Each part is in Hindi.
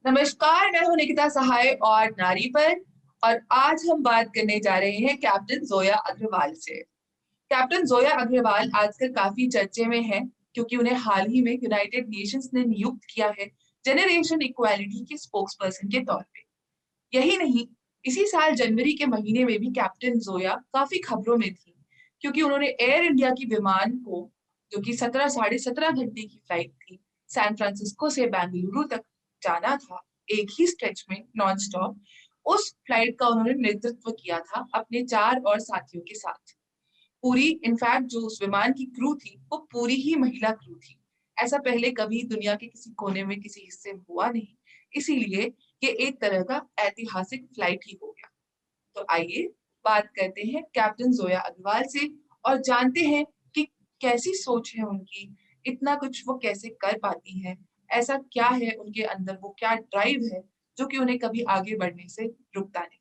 नमस्कार, मैं हूं निकिता सहाय और नारी पर। और आज हम बात करने जा रहे हैं कैप्टन जोया अग्रवाल से। कैप्टन जोया अग्रवाल आजकल काफी चर्चे में हैं क्योंकि उन्हें हाल ही में यूनाइटेड नेशंस ने नियुक्त किया है जेनरेशन इक्वालिटी के स्पोक्स पर्सन के तौर पे। यही नहीं, इसी साल जनवरी के महीने में भी कैप्टन जोया काफी खबरों में थी क्योंकि उन्होंने एयर इंडिया की विमान को, जो कि 17 साढ़े 17 घंटे की फ्लाइट थी, सैन फ्रांसिस्को से बेंगलुरु तक जाना था एक ही स्ट्रेच में नॉन स्टॉप। उस फ्लाइट का उन्होंने नेतृत्व किया था अपने 4 और साथियों के साथ। पूरी इनफैक्ट जो उस विमान की क्रू थी वो पूरी ही महिला क्रू थी। ऐसा पहले कभी दुनिया के किसी कोने में किसी हिस्से में हुआ नहीं, इसीलिए ये एक तरह का ऐतिहासिक फ्लाइट ही हो गया। तो आइए बात करते हैं कैप्टन जोया अग्रवाल से और जानते हैं कि कैसी सोच है उनकी, इतना कुछ वो कैसे कर पाती हैं, ऐसा क्या है उनके अंदर, वो क्या ड्राइव है जो कि उन्हें कभी आगे बढ़ने से रुकता नहीं।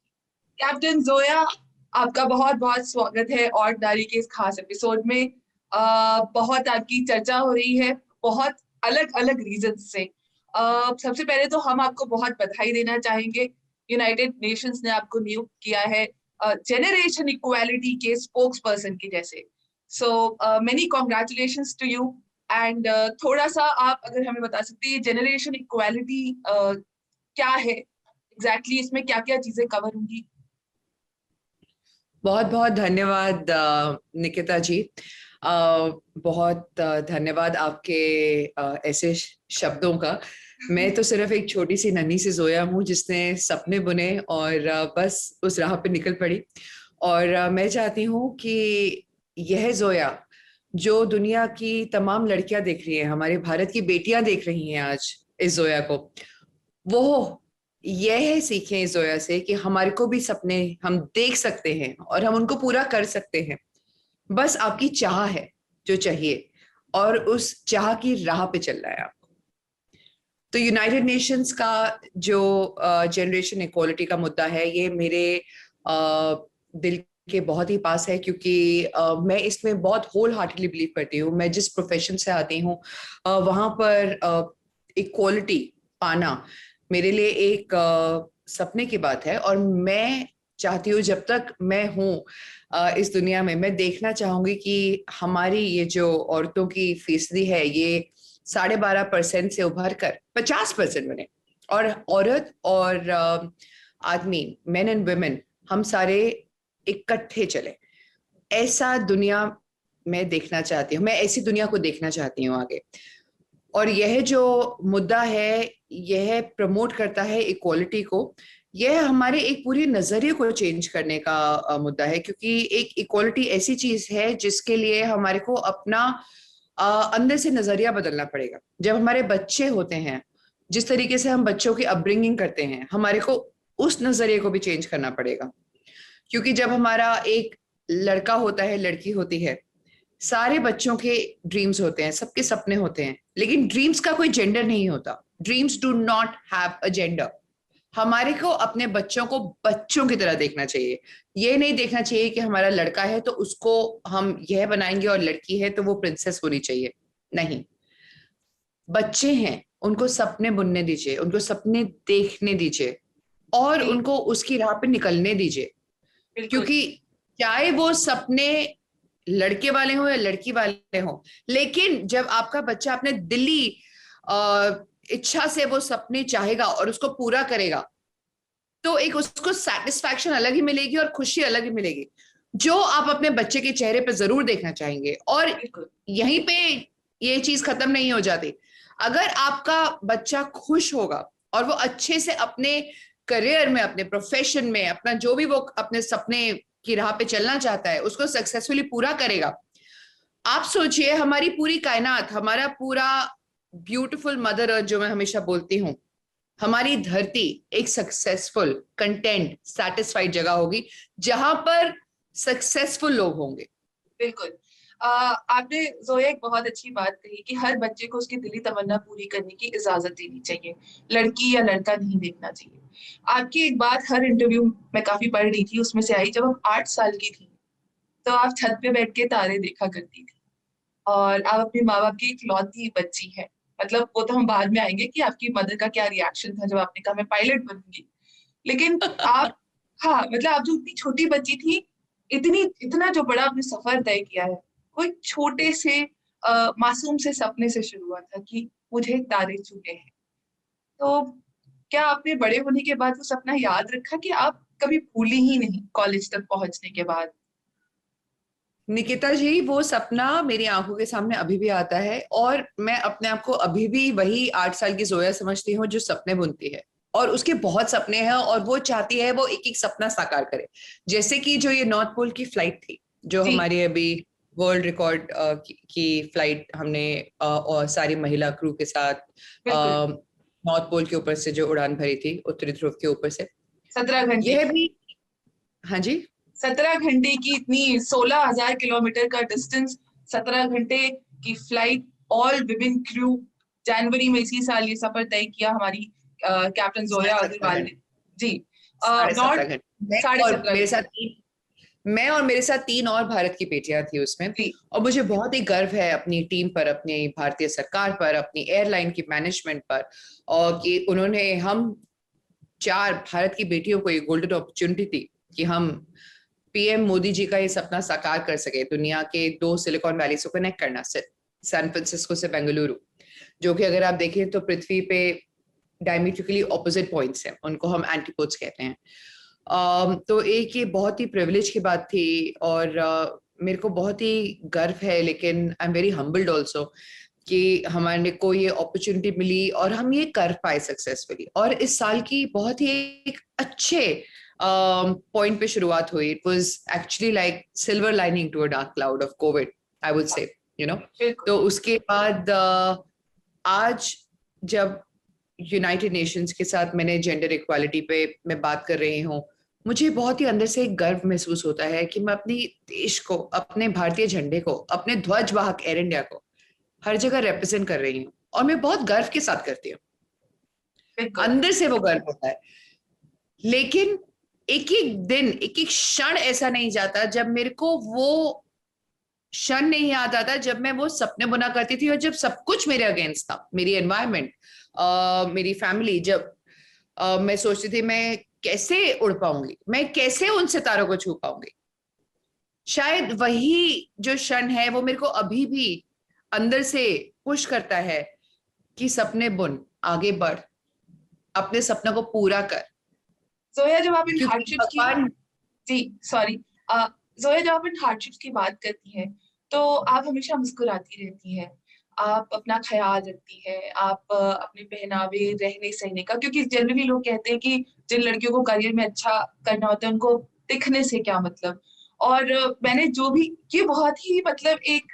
कैप्टन जोया, आपका बहुत बहुत स्वागत है और नारी के इस खास एपिसोड में। बहुत आपकी चर्चा हो रही है बहुत अलग अलग रीजन से। सबसे पहले तो हम आपको बहुत बधाई देना चाहेंगे। यूनाइटेड नेशंस ने आपको नियुक्त किया है जेनरेशन इक्वालिटी के स्पोक्स पर्सन के जैसे। So many congratulations to you. And थोड़ा सा आप अगर हमें बता सकती है जेनरेशन इक्वालिटी क्या है एग्जैक्टली, इसमें क्या क्या चीजें कवर होंगी। बहुत बहुत धन्यवाद निकिता जी। बहुत धन्यवाद आपके ऐसे शब्दों का। मैं तो सिर्फ एक छोटी सी नन्ही सी जोया हूँ जिसने सपने बुने और बस उस राह पे निकल पड़ी। और मैं चाहती हूँ कि यह जोया जो दुनिया की तमाम लड़कियां देख रही हैं, हमारे भारत की बेटियां देख रही हैं आज इस जोया को, वो यह सीखें इस जोया से कि हमारे को भी सपने हम देख सकते हैं और हम उनको पूरा कर सकते हैं। बस आपकी चाह है जो चाहिए, और उस चाह की राह पे चलना है आपको। तो यूनाइटेड नेशंस का जो जनरेशन इक्वालिटी का मुद्दा है, ये मेरे दिल के बहुत ही पास है क्योंकि मैं इसमें बहुत होल हार्टेडली बिलीव करती हूँ। मैं जिस प्रोफेशन से आती हूँ वहां पर इक्वालिटी पाना मेरे लिए एक सपने की बात है। और मैं चाहती हूँ जब तक मैं हूँ इस दुनिया में, मैं देखना चाहूंगी कि हमारी ये जो औरतों की फीसदी है ये 12.5% से उभर कर 50% बने, और औरत और आदमी, मेन एंड वुमेन, हम सारे इकट्ठे चले। ऐसा दुनिया मैं देखना चाहती हूँ, मैं ऐसी दुनिया को देखना चाहती हूँ आगे। और यह जो मुद्दा है यह प्रमोट करता है इक्वालिटी को। यह हमारे एक पूरी नजरिए को चेंज करने का मुद्दा है, क्योंकि एक इक्वालिटी ऐसी चीज है जिसके लिए हमारे को अपना अंदर से नजरिया बदलना पड़ेगा। जब हमारे बच्चे होते हैं, जिस तरीके से हम बच्चों की अपब्रिंगिंग करते हैं, हमारे को उस नजरिए को भी चेंज करना पड़ेगा। क्योंकि जब हमारा एक लड़का होता है, लड़की होती है, सारे बच्चों के ड्रीम्स होते हैं, सबके सपने होते हैं, लेकिन ड्रीम्स का कोई जेंडर नहीं होता। Dreams do not have a gender. हमारे को अपने बच्चों को बच्चों की तरह देखना चाहिए। ये नहीं देखना चाहिए कि हमारा लड़का है तो उसको हम यह बनाएंगे और लड़की है तो वो प्रिंसेस होनी चाहिए। नहीं, बच्चे हैं, उनको सपने बुनने दीजिए, उनको सपने देखने दीजिए और जी, उनको उसकी राह पे निकलने दीजिए। बिल्कुल। क्योंकि चाहे वो सपने लड़के वाले हो या लड़की वाले हो, लेकिन जब आपका बच्चा अपने दिली इच्छा से वो सपने चाहेगा और उसको पूरा करेगा, तो एक उसको सेटिस्फैक्शन अलग ही मिलेगी और खुशी अलग ही मिलेगी, जो आप अपने बच्चे के चेहरे पे जरूर देखना चाहेंगे। और बिल्कुल। यहीं पे ये चीज खत्म नहीं हो जाती। अगर आपका बच्चा खुश होगा और वो अच्छे से अपने करियर में, अपने प्रोफेशन में, अपना जो भी वो अपने सपने की राह पे चलना चाहता है उसको सक्सेसफुली पूरा करेगा, आप सोचिए हमारी पूरी कायनात, हमारा पूरा ब्यूटीफुल मदर अर्थ जो मैं हमेशा बोलती हूँ, हमारी धरती एक सक्सेसफुल, कंटेंट, सेटिस्फाइड जगह होगी जहां पर सक्सेसफुल लोग होंगे। बिल्कुल। आपने जोया एक बहुत अच्छी बात कही कि हर बच्चे को उसकी दिली तमन्ना पूरी करने की इजाजत देनी चाहिए, लड़की या लड़का नहीं देखना चाहिए। आपकी एक बात हर इंटरव्यू में काफी पढ़ रही थी, उसमें से आई जब आप 8 साल की थी तो आप छत पे बैठ के तारे देखा करती थी और आप अपने माँ बाप की इकलौती बच्ची है। मतलब वो तो हम बाद में आएंगे कि आपकी मदर का क्या रिएक्शन था जब आपने कहा मैं पायलट बनूंगी। लेकिन आप, हाँ मतलब आप जो इतनी छोटी बच्ची थी, इतनी इतना जो बड़ा आपने सफर तय किया है, कोई छोटे से मासूम से सपने से शुरू हुआ था कि मुझे तारे छूने हैं। तो क्या आपने बड़े होने के बाद वो सपना याद रखा कि आप कभी भूली ही नहीं कॉलेज तक पहुंचने के बाद? निकिता जी, वो सपना मेरी आंखों के सामने अभी भी आता है, और मैं अपने आप को अभी भी वही 8 साल की जोया समझती हूँ जो सपने बुनती है। और उसके बहुत सपने हैं और वो चाहती है वो एक एक सपना साकार करे। जैसे कि जो ये नॉर्थ पोल की फ्लाइट थी, जो जी हमारी अभी वर्ल्ड रिकॉर्ड की फ्लाइट हमने और सारी महिला क्रू के साथ बिल्कुल। नॉर्थ पोल के ऊपर से जो उड़ान भरी थी, उत्तरी ध्रुव के ऊपर से। 17 घंटे यह की। भी, हाँ जी। 17 घंटे की इतनी 16,000 किलोमीटर का डिस्टेंस, 17 घंटे की फ्लाइट, ऑल विमेन क्रू। जनवरी में इसी साल ये सफर तय किया हमारी कैप्टन जोया साढ़े सत्रह अग्रवाल ने। घंटे जी। साढ़े नॉट सत्रह घंटे मैं साढ़े और सत्रह मेरे साथ घंटे मैं और मेरे साथ 3 और भारत की बेटियां थी उसमें। जी और मुझे बहुत ही गर्व है अपनी टीम पर, अपनी भारतीय सरकार पर, अपनी एयरलाइन की मैनेजमेंट पर, और कि उन्होंने हम 4 भारत की बेटियों को ये गोल्डन अपॉर्चुनिटी दी कि हम पीएम मोदी जी का ये सपना साकार कर सके, दुनिया के 2 सिलिकॉन वैली से कनेक्ट करना, सैन फ्रांसिस्को से बेंगलुरु, जो कि अगर आप देखें तो पृथ्वी पे डायमेट्रिकली ऑपोजिट पॉइंट्स हैं, उनको हम एंटीपोड्स कहते हैं। तो एक ये बहुत ही प्रिविलेज की बात थी, और मेरे को बहुत ही गर्व है, लेकिन आई एम वेरी हम्बल्ड ऑल्सो कि हमारे को ये अपॉर्चुनिटी मिली और हम ये कर पाए सक्सेसफुली। और इस साल की बहुत ही एक अच्छे पॉइंट पे शुरुआत हुई। It was actually like silver lining to a dark cloud of COVID, I would say, you know. बिल्कुल। तो उसके बाद आज जब यूनाइटेड नेशंस के साथ मैंने जेंडर इक्वालिटी पे मैं बात कर रही हूँ, मुझे बहुत ही अंदर से एक गर्व महसूस होता है कि मैं अपनी देश को, अपने भारतीय झंडे को, अपने ध्वज वाहक एयर इंडिया को हर जगह रिप्रेजेंट कर रही हूँ, और मैं बहुत गर्व के साथ करती हूँ। बिल्कुल। अंदर से वो गर्व होता है। लेकिन एक एक दिन, एक एक क्षण ऐसा नहीं जाता जब मेरे को वो क्षण नहीं याद आता जब मैं वो सपने बुना करती थी, और जब सब कुछ मेरे अगेंस्ट था, मेरी एनवायरमेंट, मेरी फैमिली। जब मैं सोचती थी मैं कैसे उड़ पाऊंगी, मैं कैसे उन सितारों को छू पाऊंगी। शायद वही जो क्षण है वो मेरे को अभी भी अंदर से पुश करता है कि सपने बुन, आगे बढ़, अपने सपनों को पूरा कर। जोया जब आप इन क्योंकि हार्डशिप्स की, भगवान, जी सॉरी, जोया जब आप इन हार्डशिप्स की बात करती हैं तो आप हमेशा मुस्कुराती रहती हैं, आप अपना ख्याल रखती हैं, आप अपने पहनावे, रहने सहने का, क्योंकि जनरली लोग कहते हैं कि जिन लड़कियों को करियर में अच्छा करना होता है उनको दिखने से क्या मतलब। और मैंने जो भी, ये बहुत ही मतलब एक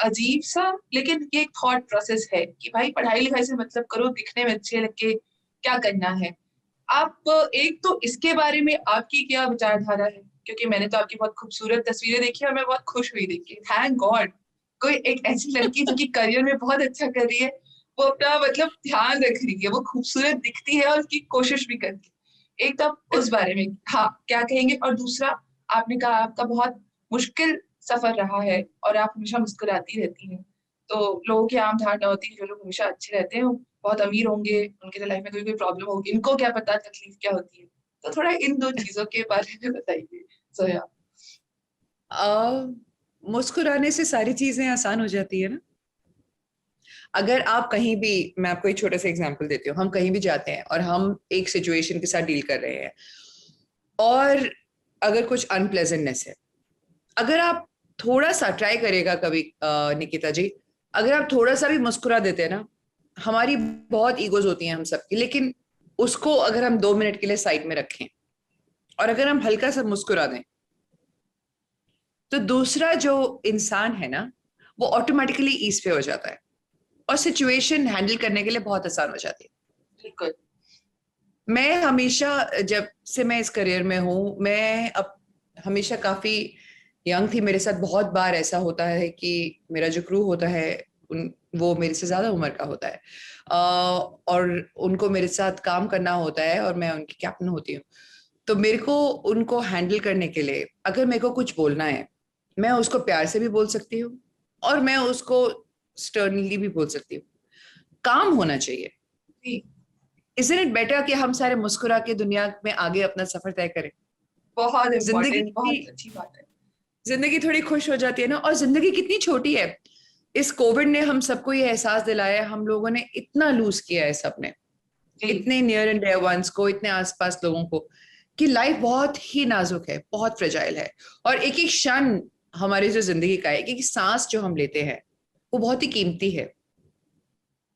अजीब सा, लेकिन ये एक थॉट प्रोसेस है कि भाई पढ़ाई लिखाई से मतलब करो, दिखने में अच्छे लग के क्या करना है। आप एक तो इसके बारे में आपकी क्या विचारधारा है? क्योंकि मैंने तो आपकी बहुत खूबसूरत तस्वीरें देखी और मैं बहुत खुश हुई देख के, थैंक गॉड कोई एक ऐसी लड़की जो कि करियर में बहुत अच्छा कर रही है, वो अपना मतलब ध्यान रख रही है, वो खूबसूरत दिखती है और उसकी कोशिश भी करती है। एक तो आप उस बारे में हाँ क्या कहेंगे, और दूसरा आपने कहा आपका बहुत मुश्किल सफर रहा है और आप हमेशा मुस्कुराती रहती हैं, तो लोगों की आम धारणा होती है जो लोग हमेशा अच्छे रहते हैं वो बहुत अमीर होंगे, उनके लाइफ में कोई कोई प्रॉब्लम होगी, इनको क्या पता तकलीफ क्या होती है। तो थोड़ा इन दो चीजों के बारे में बताइए सोया। मुस्कुराने से सारी चीजें आसान हो जाती है ना। अगर आप कहीं भी, मैं आपको एक छोटा सा एग्जांपल देती हूँ, हम कहीं भी जाते हैं और हम एक सिचुएशन के साथ डील कर रहे हैं, और अगर कुछ अनप्लेजेंटनेस है, अगर आप थोड़ा सा ट्राई करेगा कभी, निकिता जी, अगर आप थोड़ा सा भी मुस्कुरा देते हैं ना, हमारी बहुत ईगोज होती हैं हम सबकी, लेकिन उसको अगर हम 2 मिनट के लिए साइड में रखें और अगर हम हल्का सा मुस्कुरा दें, तो दूसरा जो इंसान है ना, वो ऑटोमेटिकली ईज पे हो जाता है और सिचुएशन हैंडल करने के लिए बहुत आसान हो जाती है। बिल्कुल। मैं हमेशा, जब से मैं इस करियर में हूँ, मैं अब हमेशा काफी यंग थी। मेरे साथ बहुत बार ऐसा होता है कि मेरा जो क्रू होता है वो मेरे से ज्यादा उम्र का होता है, और उनको मेरे साथ काम करना होता है और मैं उनकी कैप्टन होती हूँ। तो मेरे को उनको हैंडल करने के लिए अगर मेरे को कुछ बोलना है, मैं उसको प्यार से भी बोल सकती हूँ और मैं उसको स्टर्नली भी बोल सकती हूँ। काम होना चाहिए। Isn't it better कि हम सारे मुस्कुरा के दुनिया में आगे अपना सफर तय करें? बहुत जिंदगी इम्पोर्टेंट, बहुत अच्छी बात है। जिंदगी थोड़ी खुश हो जाती है ना, और जिंदगी कितनी छोटी है। इस कोविड ने हम सबको ये एहसास दिलाया है, हम लोगों ने इतना लूज किया है सबने, इतने नियर एंड डियर वंस को, इतने आसपास लोगों को, कि लाइफ बहुत ही नाजुक है, बहुत फ्रेजाइल है। और एक एक क्षण हमारी जो जिंदगी का है, एक एक सांस जो हम लेते हैं, वो बहुत ही कीमती है।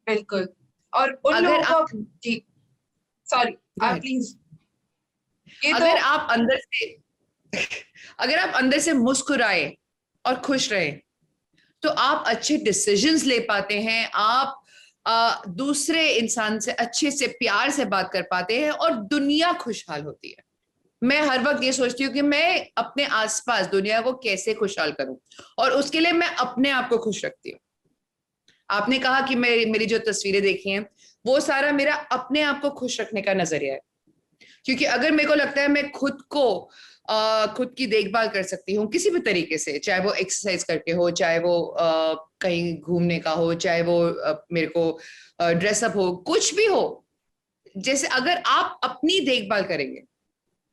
बिल्कुल। और उन अगर लोगों आप को, जी सॉरी, आप प्लीज। ये अगर तो आप अंदर से अगर आप अंदर से मुस्कुराए और खुश रहे, तो आप अच्छे डिसीजंस ले पाते हैं, आप दूसरे इंसान से अच्छे से प्यार से बात कर पाते हैं, और दुनिया खुशहाल होती है। मैं हर वक्त ये सोचती हूँ कि मैं अपने आसपास दुनिया को कैसे खुशहाल करूं, और उसके लिए मैं अपने आप को खुश रखती हूँ। आपने कहा कि मेरी जो तस्वीरें देखी हैं, वो सारा मेरा अपने आप को खुश रखने का नजरिया है। क्योंकि अगर मेरे को लगता है मैं खुद की देखभाल कर सकती हूँ किसी भी तरीके से, चाहे वो एक्सरसाइज करके हो, चाहे वो कहीं घूमने का हो, चाहे वो मेरे को ड्रेसअप हो, कुछ भी हो, जैसे अगर आप अपनी देखभाल करेंगे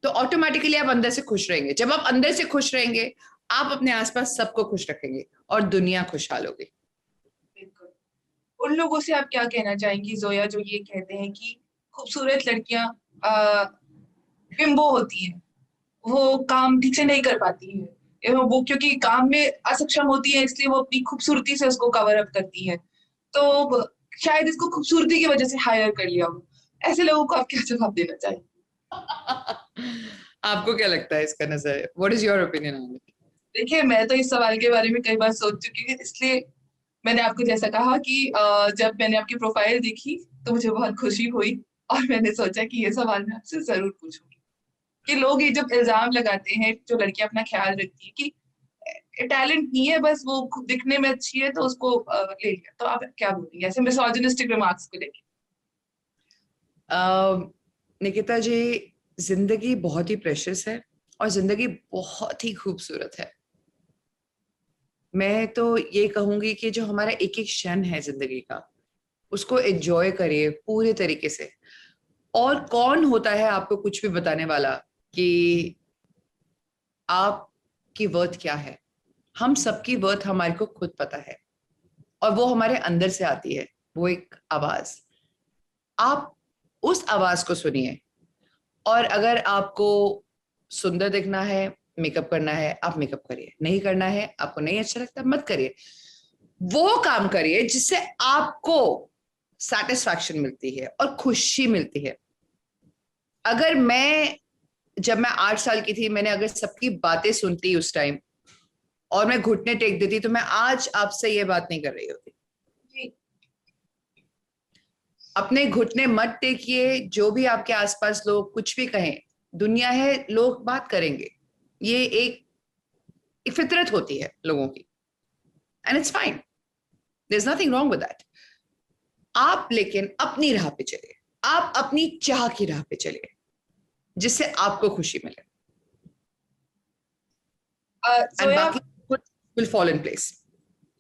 तो ऑटोमेटिकली आप अंदर से खुश रहेंगे। जब आप अंदर से खुश रहेंगे, आप अपने आसपास सबको खुश रखेंगे और दुनिया खुशहाल होगी। बिल्कुल। उन लोगों से आप क्या कहना चाहेंगी जोया, जो ये कहते हैं कि खूबसूरत लड़कियां बिंबो होती हैं, वो काम ठीक से नहीं कर पाती है, वो क्योंकि काम में असक्षम होती है, इसलिए वो अपनी खूबसूरती से उसको कवर अप करती है, तो शायद इसको खूबसूरती की वजह से हायर कर लिया हो। ऐसे लोगों को आप क्या जवाब देना चाहेंगे? आपको क्या लगता है इसका नजर? What is your opinion on it? देखिए, मैं तो इस सवाल के बारे में कई बार सोच चुकी हूँ, इसलिए मैंने आपको जैसा कहा कि जब मैंने आपकी प्रोफाइल देखी तो मुझे बहुत खुशी हुई, और मैंने सोचा कि ये सवाल मैं आपसे जरूर पूछूंगी कि लोग ये जब इल्जाम लगाते हैं, जो लड़कियां अपना ख्याल रखती है कि टैलेंट नहीं है, बस वो खुद दिखने में अच्छी है तो उसको ले लिया, तो आप क्या बोलेंगे ऐसे मिसोजिनिस्टिक रिमार्क्स को लेके? निकिता जी, जिंदगी बहुत ही प्रेशियस है और जिंदगी बहुत ही खूबसूरत है। मैं तो ये कहूंगी कि जो हमारा एक एक क्षण है जिंदगी का, उसको एंजॉय करिए पूरे तरीके से। और कौन होता है आपको कुछ भी बताने वाला कि आपकी वर्थ क्या है? हम सबकी वर्थ हमारे को खुद पता है, और वो हमारे अंदर से आती है, वो एक आवाज। आप उस आवाज को सुनिए, और अगर आपको सुंदर दिखना है, मेकअप करना है, आप मेकअप करिए। नहीं करना है, आपको नहीं अच्छा लगता, मत करिए। वो काम करिए जिससे आपको सेटिस्फैक्शन मिलती है और खुशी मिलती है। अगर जब मैं 8 साल की थी, मैंने अगर सबकी बातें सुनती उस टाइम और मैं घुटने टेक देती, तो मैं आज आपसे ये बात नहीं कर रही होती। जी। अपने घुटने मत टेकिए। जो भी आपके आसपास लोग कुछ भी कहें, दुनिया है, लोग बात करेंगे, ये एक फितरत होती है लोगों की, and it's fine, there is nothing wrong with that. आप लेकिन अपनी राह पे चलिए, आप अपनी चाह की राह पे चलिए, जिससे आपको खुशी मिले, एंड जोया, बाकी will fall in place.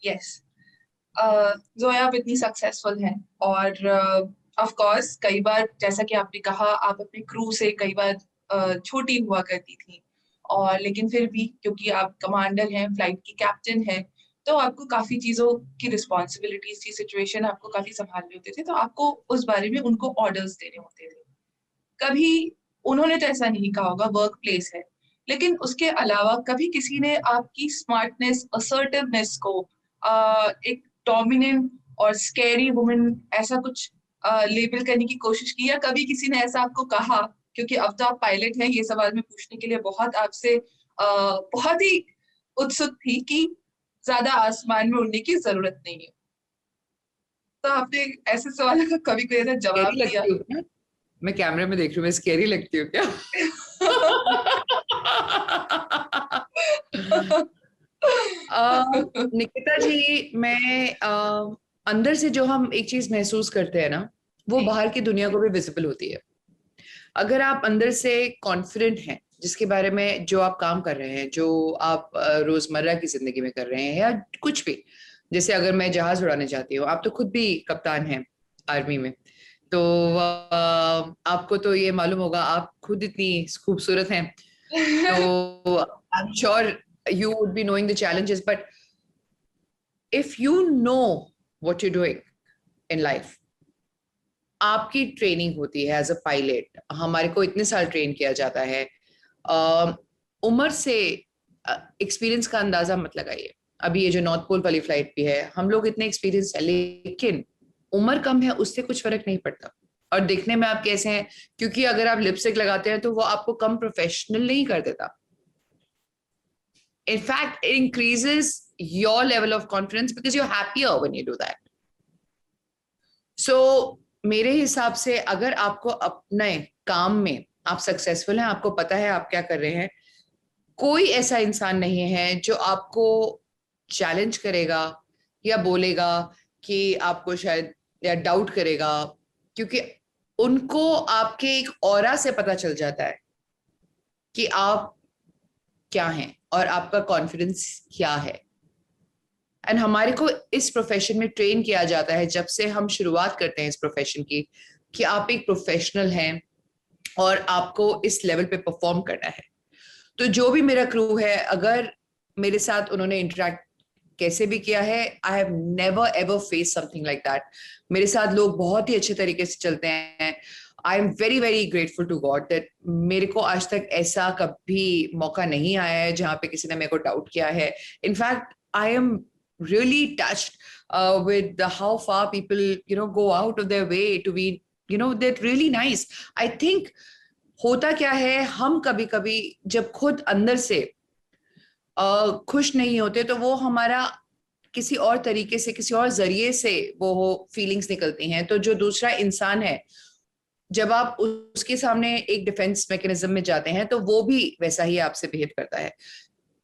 Yes, Zoya आप इतनी सक्सेसफुल हैं, और ऑफ कोर्स कई बार जैसा कि आपने कहा, आप अपने क्रू से कई बार छोटी हुआ करती थी, और लेकिन फिर भी क्योंकि आप कमांडर हैं, फ्लाइट की कैप्टन हैं, तो आपको काफी चीजों की रिस्पॉन्सिबिलिटीज थी, सिचुएशन आपको काफी संभालने होते थे, तो आपको उस बारे में उनको ऑर्डर्स देने होते थे। कभी उन्होंने तो ऐसा नहीं कहा होगा, वर्क प्लेस है, लेकिन उसके अलावा कभी किसी ने आपकी स्मार्टनेस, असर्टिवनेस को एक डोमिनेंट और स्कैरी वुमन ऐसा कुछ लेबल करने की कोशिश की, या कभी किसी ने ऐसा आपको कहा? क्योंकि अब तो आप पायलट हैं, ये सवाल मैं पूछने के लिए बहुत आपसे बहुत ही उत्सुक थी कि ज्यादा आसमान में उड़ने की जरूरत नहीं है, तो आपने ऐसे सवाल का कभी कोई ऐसा जवाब स्कैरी दिया? लगती हूँ क्या? मैं कैमरे में देख रही हूँ, मैं स्कैरी लगती हूँ क्या? निकिता जी, मैं अंदर से जो हम एक चीज महसूस करते हैं ना, वो जी। बाहर की दुनिया को भी विजिबल होती है। अगर आप अंदर से कॉन्फिडेंट हैं, जिसके बारे में जो आप काम कर रहे हैं, जो आप रोजमर्रा की जिंदगी में कर रहे हैं, या कुछ भी, जैसे अगर मैं जहाज उड़ाने जाती हूँ, आप तो खुद भी कप्तान हैं, आर्मी में। तो आपको तो ये मालूम होगा, आप खुद इतनी खूबसूरत हैं, तो I am sure you would be knowing the challenges, but if you know what you doing in life, आपकी ट्रेनिंग होती है एज अ पायलट, हमारे को इतने साल ट्रेन किया जाता है। उम्र से एक्सपीरियंस का अंदाजा मत लगाइए। अभी ये जो नॉर्थ पोल वाली फ्लाइट भी है, हम लोग इतने एक्सपीरियंस है, लेकिन उम्र कम है उससे कुछ फर्क नहीं पड़ता। और दिखने में आप कैसे हैं, क्योंकि अगर आप लिपस्टिक लगाते हैं तो वो आपको कम प्रोफेशनल नहीं कर देता। In fact it increases your level of confidence because you are happier when you do that. So मेरे हिसाब से अगर आपको अपने काम में आप सक्सेसफुल हैं, आपको पता है आप क्या कर रहे हैं, कोई ऐसा इंसान नहीं है जो आपको चैलेंज करेगा या बोलेगा कि आपको शायद, या डाउट करेगा, क्योंकि उनको आपके एक ऑरा से पता चल जाता है कि आप क्या हैं और आपका कॉन्फिडेंस क्या है। एंड हमारे को इस प्रोफेशन में ट्रेन किया जाता है जब से हम शुरुआत करते हैं इस प्रोफेशन की, कि आप एक प्रोफेशनल हैं और आपको इस लेवल पे परफॉर्म करना है। तो जो भी मेरा क्रू है, अगर मेरे साथ उन्होंने इंटरेक्ट कैसे भी किया है, I have never ever face something like that. मेरे साथ लोग बहुत ही अच्छे तरीके से चलते हैं। I am very very grateful to God that मेरे को आज तक ऐसा कभी मौका नहीं आया है जहाँ पे किसी ने मेरे को डाउट किया है। In fact I am really touched with how far people go out of their way to be they're really nice. I think होता क्या है, हम कभी कभी जब खुद अंदर से खुश नहीं होते तो वो हमारा किसी और तरीके से, किसी और जरिए से वो फीलिंग्स निकलती हैं। तो जो दूसरा इंसान है, जब आप उसके सामने एक डिफेंस मैकेनिज्म में जाते हैं तो वो भी वैसा ही आपसे बिहेव करता है।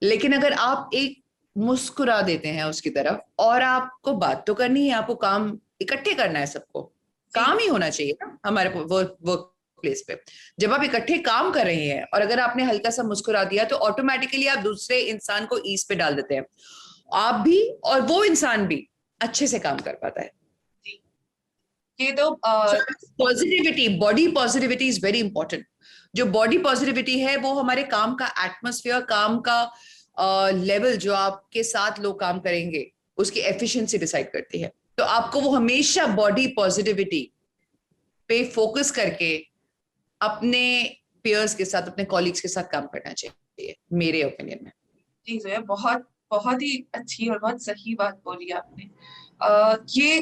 लेकिन अगर आप एक मुस्कुरा देते हैं उसकी तरफ, और आपको बात तो करनी है, आपको काम इकट्ठे करना है, सबको काम ही होना चाहिए ना हमारे वर्क प्लेस पे। जब आप इकट्ठे काम कर रहे हैं और अगर आपने हल्का सा मुस्कुरा दिया तो ऑटोमेटिकली आप दूसरे इंसान को ईज पे डाल देते हैं, आप भी और वो इंसान भी अच्छे से काम कर पाता है। ये तो positivity, body positivity is very important. जो बॉडी पॉजिटिविटी है वो हमारे काम का एटमोस्फियर, काम का लेवल, जो आपके साथ लोग काम करेंगे उसकी एफिशिएंसी डिसाइड करती है। तो आपको वो हमेशा बॉडी पॉजिटिविटी पे फोकस करके अपने पेयर्स के साथ, अपने कॉलीग्स के साथ काम करना चाहिए, मेरे ओपिनियन में। जी जो है, बहुत बहुत ही अच्छी और बहुत सही बात बोली आपने। ये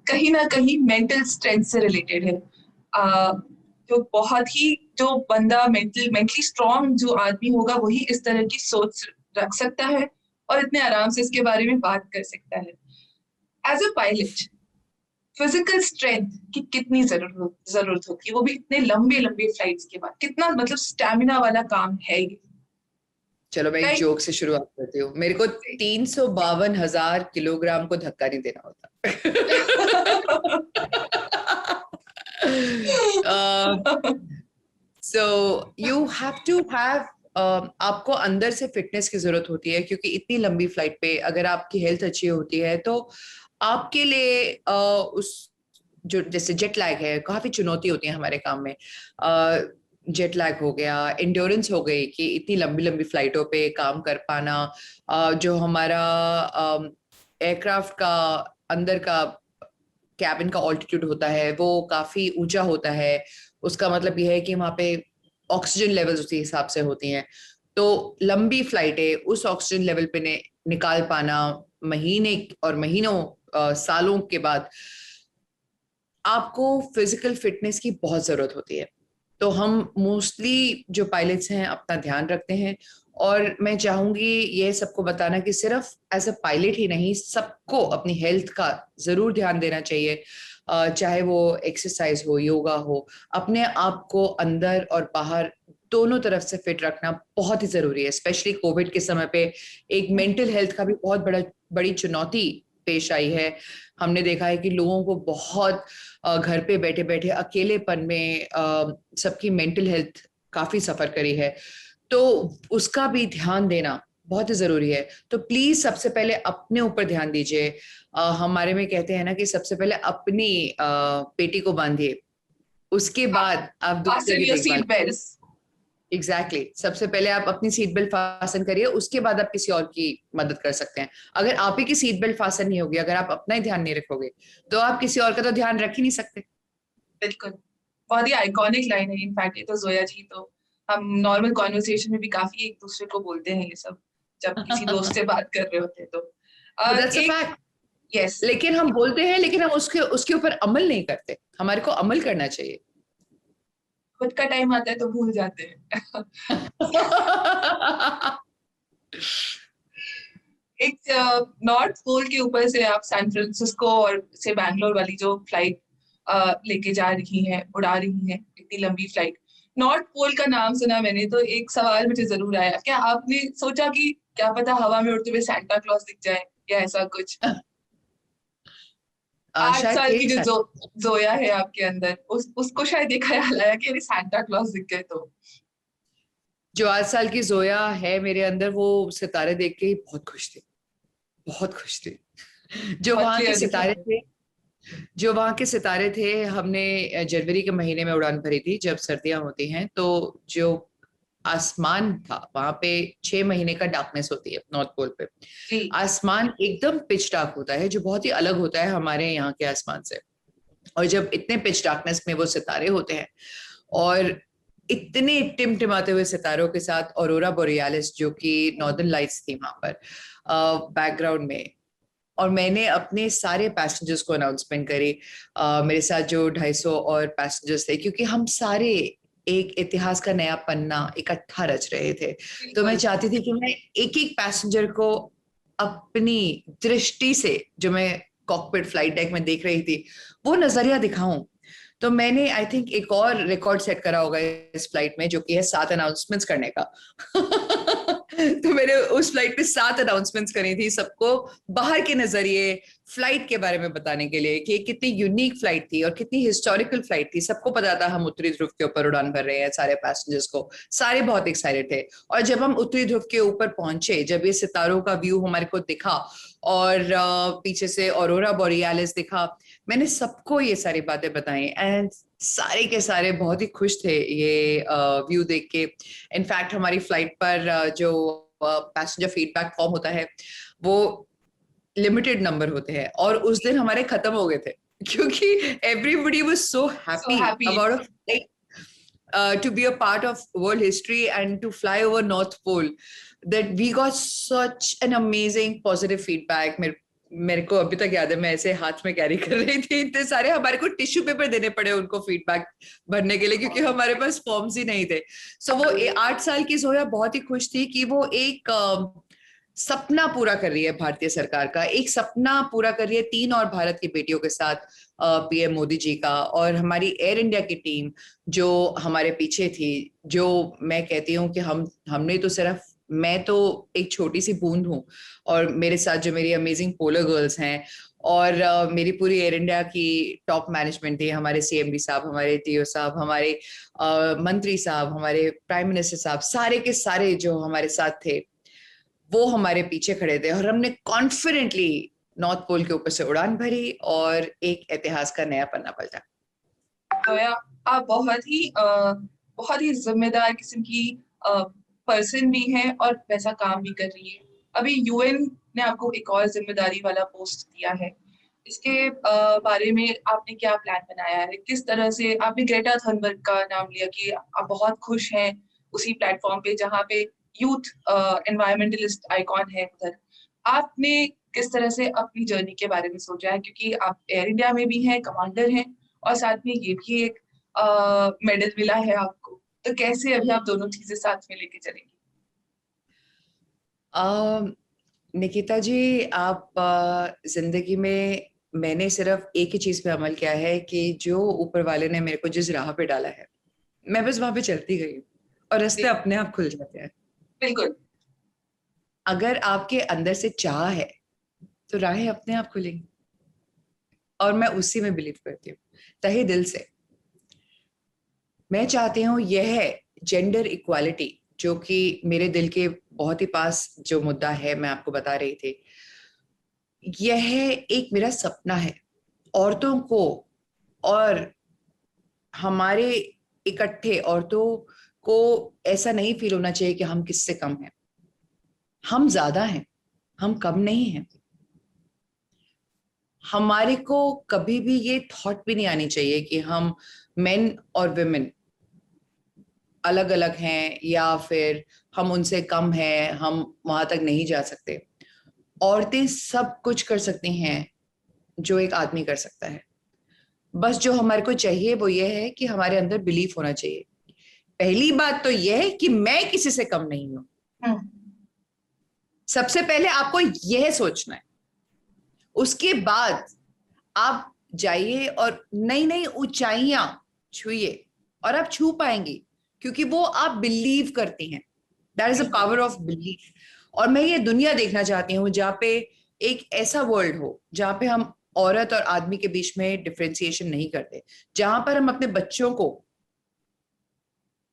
कहीं ना कहीं मेंटल स्ट्रेंथ से रिलेटेड है। जो बहुत ही, जो बंदा मेंटली स्ट्रांग जो आदमी होगा वही इस तरह की सोच रख सकता है और इतने आराम से इसके बारे में बात कर सकता है। As a pilot, physical strength की कितनी जरूरत होती है, वो भी इतने लंबे लंबे फ्लाइट्स के बाद? कितना मतलब स्टैमिना वाला काम है ये? चलो मैं एक जोक से शुरुआत करती हूँ। मेरे को 352,000 किलोग्राम को धक्का नहीं देना होता। So you have to have आपको अंदर से फिटनेस की जरूरत होती है, क्योंकि इतनी लंबी फ्लाइट पे अगर आपकी हेल्थ अच्छी होती है तो आपके लिए उस जो जैसे जेट लैग है, काफी चुनौती होती है हमारे काम में। जेट लैग हो गया, इंड्योरेंस हो गई कि इतनी लंबी लंबी फ्लाइटों पे काम कर पाना, जो हमारा एयरक्राफ्ट का अंदर का कैबिन का ऑल्टीट्यूड होता है वो काफी ऊंचा होता है। उसका मतलब यह है कि वहां पे ऑक्सीजन लेवल्स उसी हिसाब से होती हैं। तो लंबी फ्लाइटें उस ऑक्सीजन लेवल पे निकाल पाना, महीने और महीनों सालों के बाद आपको फिजिकल फिटनेस की बहुत जरूरत होती है। तो हम मोस्टली जो पायलट्स हैं अपना ध्यान रखते हैं, और मैं चाहूंगी ये सबको बताना कि सिर्फ एज अ पायलट ही नहीं, सबको अपनी हेल्थ का जरूर ध्यान देना चाहिए। चाहे वो एक्सरसाइज हो, योगा हो, अपने आप को अंदर और बाहर दोनों तरफ से फिट रखना बहुत ही जरूरी है। स्पेशली कोविड के समय पे एक मेंटल हेल्थ का भी बहुत बड़ी चुनौती पेश आई है। हमने देखा है कि लोगों को बहुत घर पे बैठे बैठे अकेलेपन में सबकी मेंटल हेल्थ काफी सफर करी है। तो उसका भी ध्यान देना बहुत ही जरूरी है। तो प्लीज सबसे पहले अपने ऊपर ध्यान दीजिए। हमारे में कहते हैं ना कि सबसे पहले अपनी पेटी को बांधिए, उसके बाद आप दूसरे Fasten की your देखभाल। seat belts. सबसे पहले आप अपनी सीट बेल्ट फासन करिए, उसके बाद आप किसी और की मदद कर सकते हैं। अगर आप ही की सीट बेल्ट फासन नहीं होगी, अगर आप अपना ही ध्यान नहीं रखोगे, तो आप किसी और का तो ध्यान रख ही नहीं सकते। बिल्कुल, बहुत ही आइकॉनिक लाइन है इनफैक्ट, ये तो जोया जी तो हम नॉर्मल कॉन्वर्सेशन में भी काफी एक दूसरे को बोलते हैं ये सब, जब किसी दोस्त से बात कर रहे होते हैं तो दैट्स अ एक फैक्ट। यस। लेकिन हम बोलते हैं, लेकिन हम उसके उसके ऊपर अमल नहीं करते। हमारे को अमल करना चाहिए। खुद का टाइम आता है तो भूल जाते हैं। एक नॉर्थ पोल के ऊपर से आप सैन फ्रांसिस्को और से बैंगलोर वाली जो फ्लाइट लेके जा रही हैं, उड़ा रही हैं, इतनी लंबी फ्लाइट, नॉर्थ पोल का नाम सुना मैंने तो एक सवाल मुझे जरूर आया, क्या आपने सोचा कि क्या पता हवा में उड़ते हुए सांता क्लॉज दिख जाए या ऐसा कुछ? आठ शायद साल थे की जो शायद। जोया है आपके अंदर, उसको शायद ये ख्याल आया कि अरे सांता क्लॉज दिख गए तो। जो 8 साल की जोया है मेरे अंदर, वो सितारे देख के ही बहुत खुश थी, बहुत खुश थी। जो बहुत वहां के क्लियर दिख रहा सितारे है। थे, जो वहां के सितारे थे, हमने जनवरी के महीने में उड़ान भरी थी, जब सर्दियां होती हैं। तो जो आसमान था वहां पे, 6 महीने का डार्कनेस होती है नॉर्थ पोल पे। जी। आसमान एकदम पिच डार्क होता है, जो बहुत ही अलग होता है हमारे यहाँ के आसमान से। और जब इतने पिच डार्कनेस में वो सितारे होते हैं, और इतने टिमटिमाते हुए सितारों के साथ ऑरोरा बोरियालिस, जो कि नॉर्दर्न लाइट्स थी वहां पर बैकग्राउंड में। और मैंने अपने सारे पैसेंजर्स को अनाउंसमेंट करी, मेरे साथ जो 250 और पैसेंजर्स थे, क्योंकि हम सारे एक इतिहास का नया पन्ना इकट्ठा रच रहे थे। तो मैं बिल्कुल। चाहती थी कि मैं एक एक पैसेंजर को अपनी दृष्टि से, जो मैं कॉकपिट फ्लाइट डेक में देख रही थी, वो नजरिया दिखाऊं। तो मैंने आई थिंक एक और रिकॉर्ड सेट करा होगा इस फ्लाइट में, जो कि है 7 अनाउंसमेंट्स करने का। तो मैंने उस फ्लाइट पे 7 अनाउंसमेंट्स करी थी, सबको बाहर के नजरिए फ्लाइट के बारे में बताने के लिए कि कितनी यूनिक फ्लाइट थी और कितनी हिस्टोरिकल फ्लाइट थी। सबको पता था हम उत्तरी ध्रुव के ऊपर उड़ान भर रहे हैं, सारे पैसेंजर्स को, सारे बहुत एक्साइटेड थे। और जब हम उत्तरी ध्रुव के ऊपर पहुंचे, जब ये सितारों का व्यू हमारे को दिखा और पीछे से ऑरोरा बोरियालिस दिखा, मैंने सबको ये सारी बातें बताई, एंड सारे के सारे बहुत ही खुश थे ये व्यू देख के। इनफैक्ट हमारी फ्लाइट पर जो पैसेंजर फीडबैक फॉर्म होता है, वो लिमिटेड नंबर होते हैं, और उस दिन हमारे खत्म हो गए थे, क्योंकि everybody was so so happy happy. About to be a part of world history and to fly over North Pole, that we got such an amazing positive feedback. मेरे को अभी तक याद है, मैं ऐसे हाथ में कैरी कर रही थी, इतने सारे हमारे को टिश्यू पेपर देने पड़े उनको फीडबैक भरने के लिए, क्योंकि हमारे पास फॉर्म्स ही नहीं थे। सो वो 8 साल की जोया बहुत ही खुश थी कि वो एक सपना पूरा कर रही है, भारतीय सरकार का एक सपना पूरा कर रही है, 3 और भारत की बेटियों के साथ, पीएम मोदी जी का। और हमारी एयर इंडिया की टीम जो हमारे पीछे थी, जो मैं कहती हूँ कि हमने तो सिर्फ, मैं तो एक छोटी सी बूंद हूँ, और मेरे साथ जो मेरी अमेजिंग पोलर गर्ल्स हैं, और मेरी पूरी एयर इंडिया की टॉप मैनेजमेंट थी, हमारे सीएमडी साहब, हमारे टीओ साहब, हमारे मंत्री साहब, हमारे प्राइम मिनिस्टर साहब, सारे के सारे जो हमारे साथ थे, वो हमारे पीछे खड़े थे, और हमने कॉन्फिडेंटली नॉर्थ पोल के ऊपर से उड़ान भरी और एक इतिहास का नया पन्ना पलटा। तो या आप बहुत ही जिम्मेदार किस्म की पर्सन भी हैं और वैसा काम भी कर रही है। अभी यूएन ने आपको एक और जिम्मेदारी वाला पोस्ट दिया है, इसके बारे में आपने क्या प्लान बनाया है? किस तरह से आपने ग्रेटा थनबर्ग का नाम लिया कि आप बहुत खुश हैं उसी प्लेटफॉर्म पे जहाँ पे यूथ एनवायरमेंटलिस्ट आइकॉन है उधर। आपने किस तरह से अपनी जर्नी के बारे में सोचा है, क्योंकि आप एयर इंडिया में भी हैं, कमांडर हैं, और साथ में ये भी एक मेडल मिला है आपको, तो कैसे अभी आप दोनों चीजें साथ में लेके चलेंगी? निकिता जी, आप जिंदगी में, मैंने सिर्फ एक ही चीज पे अमल किया है कि जो ऊपर वाले ने मेरे को जिस राह पे डाला है, मैं बस वहां पे चलती गई हूँ, और रास्ते जी। अपने आप खुल जाते हैं। बिल्कुल। अगर आपके अंदर से चाह है, तो राहें अपने आप खुलेंगी, और मैं उसी में बिलीव करती हूँ, तहे दिल से। मैं चाहती हूँ यह जेंडर इक्वालिटी जो कि मेरे दिल के बहुत ही पास जो मुद्दा है, मैं आपको बता रही थी, यह एक मेरा सपना है औरतों को, और हमारे इकट्ठे औरतों को ऐसा नहीं फील होना चाहिए कि हम किससे कम हैं। हम ज्यादा हैं, हम कम नहीं हैं। हमारे को कभी भी ये थॉट भी नहीं आनी चाहिए कि हम मेन और वुमेन अलग अलग हैं, या फिर हम उनसे कम हैं, हम वहां तक नहीं जा सकते। औरतें सब कुछ कर सकती हैं जो एक आदमी कर सकता है। बस जो हमारे को चाहिए वो ये है कि हमारे अंदर बिलीफ होना चाहिए। पहली बात तो यह है कि मैं किसी से कम नहीं हूं। हम्म। सबसे पहले आपको यह सोचना है। उसके बाद आप जाइए और नई नई ऊंचाइयां छुइए, और आप छू पाएंगी क्योंकि वो आप बिलीव करती हैं। That is a power of belief. और मैं ये दुनिया देखना चाहती हूँ जहाँ पे एक ऐसा वर्ल्ड हो जहाँ पे हम औरत और आदमी के बीच में डिफरेंशिएशन नहीं करते, जहां पर हम अपने बच्चों को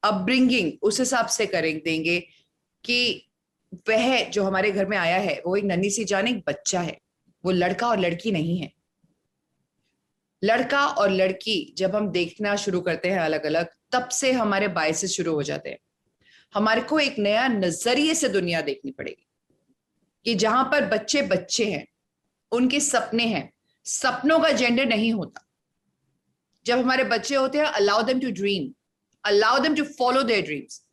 अपब्रिंगिंग उस हिसाब से करें देंगे कि वह जो हमारे घर में आया है वो एक नन्ही सी जान एक बच्चा है, वो लड़का और लड़की नहीं है। लड़का और लड़की जब हम देखना शुरू करते हैं अलग अलग, तब से हमारे बायसेस शुरू हो जाते हैं। हमारे को एक नया नजरिए से दुनिया देखनी पड़ेगी कि जहां पर बच्चे बच्चे हैं, उनके सपने हैं, सपनों का जेंडर नहीं होता। जब हमारे बच्चे होते हैं, allow them to dream, allow them to follow their dreams.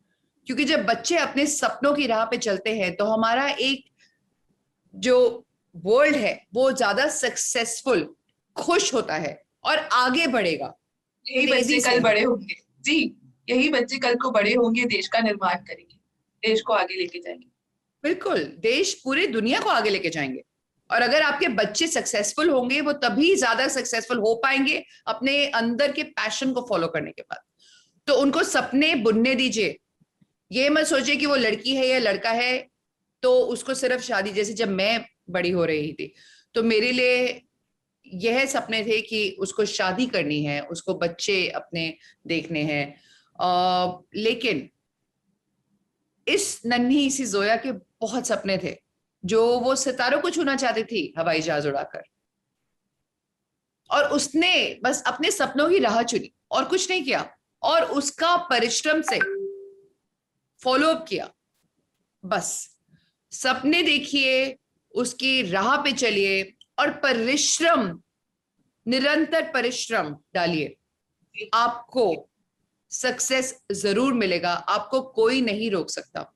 क्योंकि जब बच्चे अपने सपनों की राह पे चलते हैं तो हमारा एक जो वर्ल्ड है वो ज्यादा सक्सेसफुल, खुश होता है और आगे बढ़ेगा यही बच्चे तेजी कल से। बड़े होंगे। जी, यही बच्चे कल को बड़े होंगे, देश का निर्माण करेंगे, देश को आगे लेके जाएंगे। बिल्कुल, देश पूरी दुनिया को आगे लेके जाएंगे। और अगर आपके बच्चे सक्सेसफुल होंगे, वो तभी ज्यादा सक्सेसफुल हो पाएंगे अपने अंदर के पैशन को फॉलो करने के बाद। तो उनको सपने बुनने दीजिए। ये मत सोचिए कि वो लड़की है या लड़का है तो उसको सिर्फ शादी, जैसे जब मैं बड़ी हो रही थी तो मेरे लिए यह सपने थे कि उसको शादी करनी है, उसको बच्चे अपने देखने हैं। लेकिन इस नन्ही सी जोया के बहुत सपने थे, जो वो सितारों को छूना चाहती थी हवाई जहाज उड़ाकर। और उसने बस अपने सपनों की राह चुनी और कुछ नहीं किया, और उसका परिश्रम से फॉलो अप किया। बस सपने देखिए, उसकी राह पे चलिए, और परिश्रम, निरंतर परिश्रम डालिए। आपको सक्सेस जरूर मिलेगा, आपको कोई नहीं रोक सकता।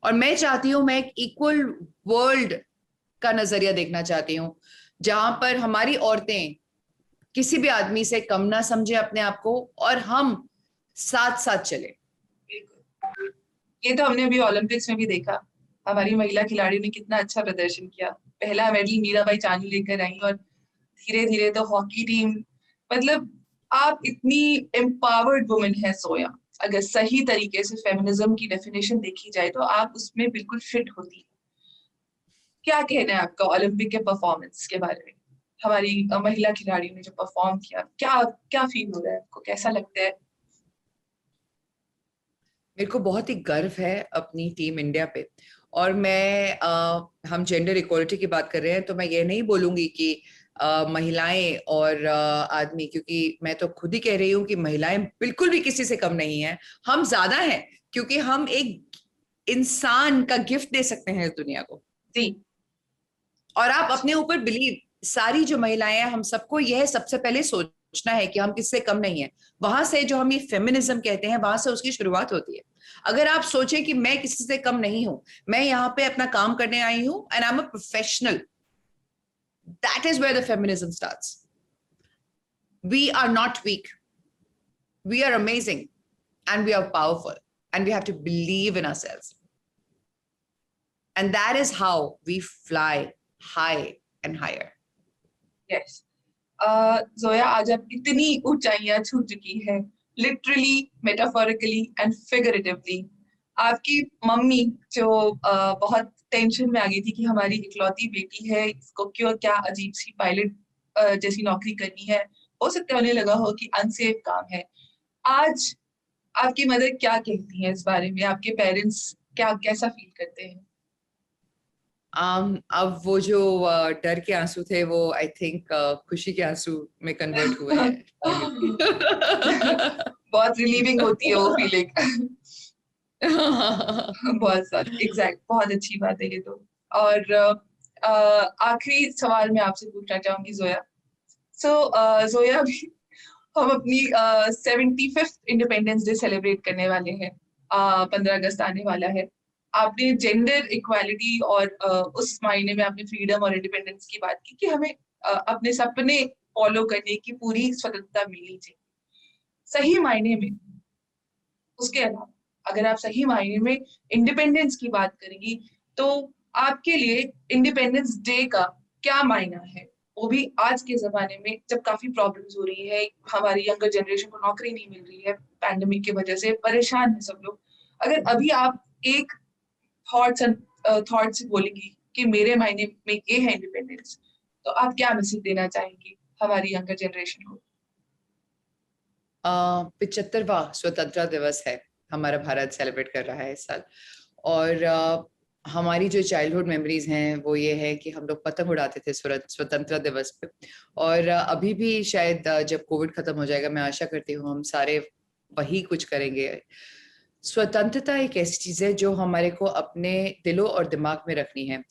और मैं चाहती हूं, मैं एक इक्वल वर्ल्ड का नजरिया देखना चाहती हूँ जहां पर हमारी औरतें किसी भी आदमी से कम ना समझे अपने आप को, और हम साथ साथ चले। बिल्कुल। ये तो हमने अभी ओलंपिक्स में भी देखा, हमारी महिला खिलाड़ियों ने कितना अच्छा प्रदर्शन किया। पहला मेडल मीराबाई चानू लेकर आई, और धीरे धीरे तो हॉकी टीम, मतलब आप इतनी एम्पावर्ड वुमेन है सोया। अगर सही तरीके से फेमिनिज्म की डेफिनेशन देखी जाए तो आप उसमें बिल्कुल फिट होती है। क्या कहना है आपका ओलंपिक के परफॉर्मेंस के बारे में? हमारी महिला खिलाड़ियों ने जो परफॉर्म किया, क्या क्या फील हो रहा है आपको, कैसा लगता है? मेरे को बहुत ही गर्व है अपनी टीम इंडिया पे। और मैं हम जेंडर इक्वलिटी की बात कर रहे हैं तो मैं ये नहीं बोलूंगी कि महिलाएं और आदमी, क्योंकि मैं तो खुद ही कह रही हूँ कि महिलाएं बिल्कुल भी किसी से कम नहीं है। हम ज्यादा हैं क्योंकि हम एक इंसान का गिफ्ट दे सकते हैं इस दुनिया को। जी। और आप अपने ऊपर बिलीव, सारी जो महिलाएं हैं, हम सबको यह सबसे पहले सोचना है कि हम किससे कम नहीं है। वहां से जो हम ये फेमिनिज्म कहते हैं, वहां से उसकी शुरुआत होती है। अगर आप सोचें कि मैं किसी से कम नहीं हूं, मैं यहाँ पे अपना काम करने आई हूं and I am a professional, that is where the feminism starts. We are not weak, we are amazing, and we are powerful, and we have to believe in ourselves, and that is how we fly high and higher. Yes. Zoya, आज आप इतनी ऊंचाइयां छू चुकी हैं, लिटरली, मेटाफोरिकली एंड फिगरेटिवली। आपकी मम्मी जो बहुत टेंशन में आ गई थी कि हमारी इकलौती बेटी है, इसको क्यों, क्या अजीब सी पायलट जैसी नौकरी करनी है, हो सकता है उन्हें लगा हो कि अनसेफ काम है। आज आपकी मदर क्या कहती हैं इस बारे में? आपके पेरेंट्स क्या कैसा फील करते हैं? अब वो जो डर के आंसू थे वो आई थिंक खुशी के आंसू में कन्वर्ट हुए हैं फाइनली। बहुत रिलीविंग होती है वो फीलिंग। बहुत सारा एग्जैक्ट, बहुत अच्छी बात है ये तो। और आखिरी सवाल मैं आपसे पूछना चाहूंगी जोया। जोया, अभी हम अपनी 75th इंडिपेंडेंस डे सेलिब्रेट करने वाले हैं। 15 अगस्त आने वाला है। आपने जेंडर इक्वालिटी और उस मायने में आपने फ्रीडम और इंडिपेंडेंस की बात की कि हमें अपने सपने फॉलो करने की पूरी स्वतंत्रता मिलनी चाहिए सही मायने में। उसके अलावा अगर आप सही मायने में इंडिपेंडेंस की बात करेंगी तो आपके लिए इंडिपेंडेंस डे का क्या मायना है? वो भी आज के जमाने में जब काफी प्रॉब्लम्स हो रही है, हमारी यंगर जनरेशन को नौकरी नहीं मिल रही है, पैंडेमिक की वजह से परेशान है सब लोग। अगर अभी आप एक थॉट से बोलेंगी कि मेरे मायने में ये है इंडिपेंडेंस, तो आप क्या मैसेज देना चाहेंगी हमारी यंगर जनरेशन को? 75वां स्वतंत्रता दिवस है, हमारा भारत सेलिब्रेट कर रहा है इस साल। और हमारी जो चाइल्डहुड मेमोरीज हैं वो ये है कि हम लोग पतंग उड़ाते थे स्वतंत्रता दिवस पे। और अभी भी शायद जब कोविड खत्म हो जाएगा, मैं आशा करती हूँ हम सारे वही कुछ करेंगे। स्वतंत्रता एक ऐसी चीज है जो हमारे को अपने दिलों और दिमाग में रखनी है।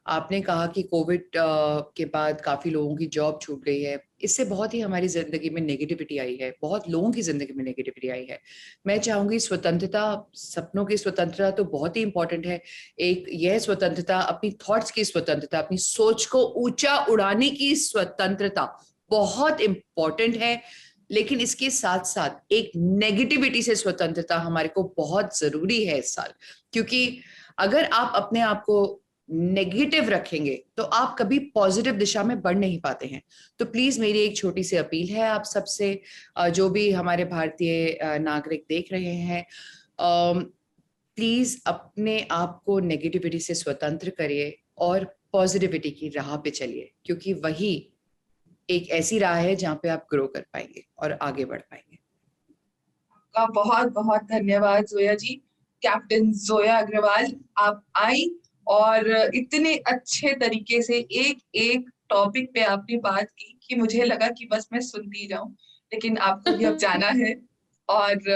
आपने कहा कि कोविड के बाद काफी लोगों की जॉब छूट गई है, इससे बहुत ही हमारी जिंदगी में नेगेटिविटी आई है, बहुत लोगों की जिंदगी में नेगेटिविटी आई है। मैं चाहूंगी स्वतंत्रता, सपनों की स्वतंत्रता तो बहुत ही इंपॉर्टेंट है। एक यह स्वतंत्रता, अपनी थॉट्स की स्वतंत्रता, अपनी सोच को ऊंचा उड़ाने की स्वतंत्रता बहुत इंपॉर्टेंट है। लेकिन इसके साथ साथ एक नेगेटिविटी से स्वतंत्रता हमारे को बहुत जरूरी है इस साल। क्योंकि अगर आप अपने आप को नेगेटिव रखेंगे तो आप कभी पॉजिटिव दिशा में बढ़ नहीं पाते हैं। तो प्लीज मेरी एक छोटी सी अपील है आप सबसे, जो भी हमारे भारतीय नागरिक देख रहे हैं, प्लीज अपने आप को नेगेटिविटी से स्वतंत्र करिए और पॉजिटिविटी की राह पे चलिए, क्योंकि वही एक ऐसी राह है जहाँ पे आप ग्रो कर पाएंगे और आगे बढ़ पाएंगे। आपका बहुत बहुत धन्यवाद जोया जी। कैप्टन जोया अग्रवाल, आप आई और इतने अच्छे तरीके से एक एक टॉपिक पे आपने बात की कि मुझे लगा कि बस मैं सुनती जाऊं, लेकिन आपको भी अब जाना है। और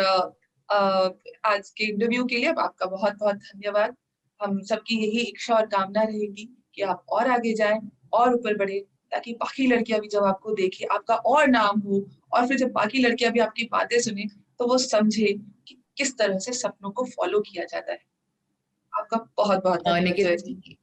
आज के इंटरव्यू के लिए आपका बहुत बहुत धन्यवाद। हम सबकी यही इच्छा और कामना रहेगी कि आप और आगे जाएं और ऊपर बढ़े, ताकि बाकी लड़कियां भी जब आपको देखे, आपका और नाम हो, और फिर जब बाकी लड़कियां भी आपकी बातें सुने तो वो समझे कि किस तरह से सपनों को फॉलो किया जाता है। आपका बहुत बहुत धन्यवाद जय जी।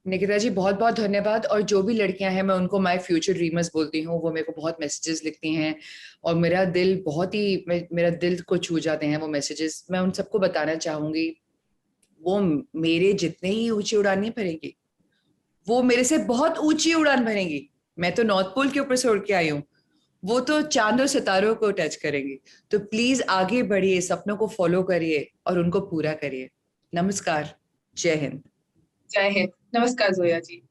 निकिता जी बहुत बहुत धन्यवाद। और जो भी लड़कियां हैं मैं उनको माय फ्यूचर ड्रीमर्स बोलती हूँ, वो मेरे को बहुत मैसेजेस लिखती हैं और मेरा दिल बहुत ही, मेरा दिल को छू जाते हैं वो मैसेजेस। मैं उन सबको बताना चाहूंगी, वो मेरे जितने ही ऊंची उड़ान नहीं भरेंगी, वो मेरे से बहुत ऊंची उड़ान भरेंगी। मैं तो नॉर्थ पोल के ऊपर से उड़ के आई हूँ, वो तो चांद और सितारों को टच करेंगी। तो प्लीज आगे बढ़िए, सपनों को फॉलो करिए और उनको पूरा करिए। नमस्कार, जय हिंद। जय हिंद। नमस्कार जोया जी।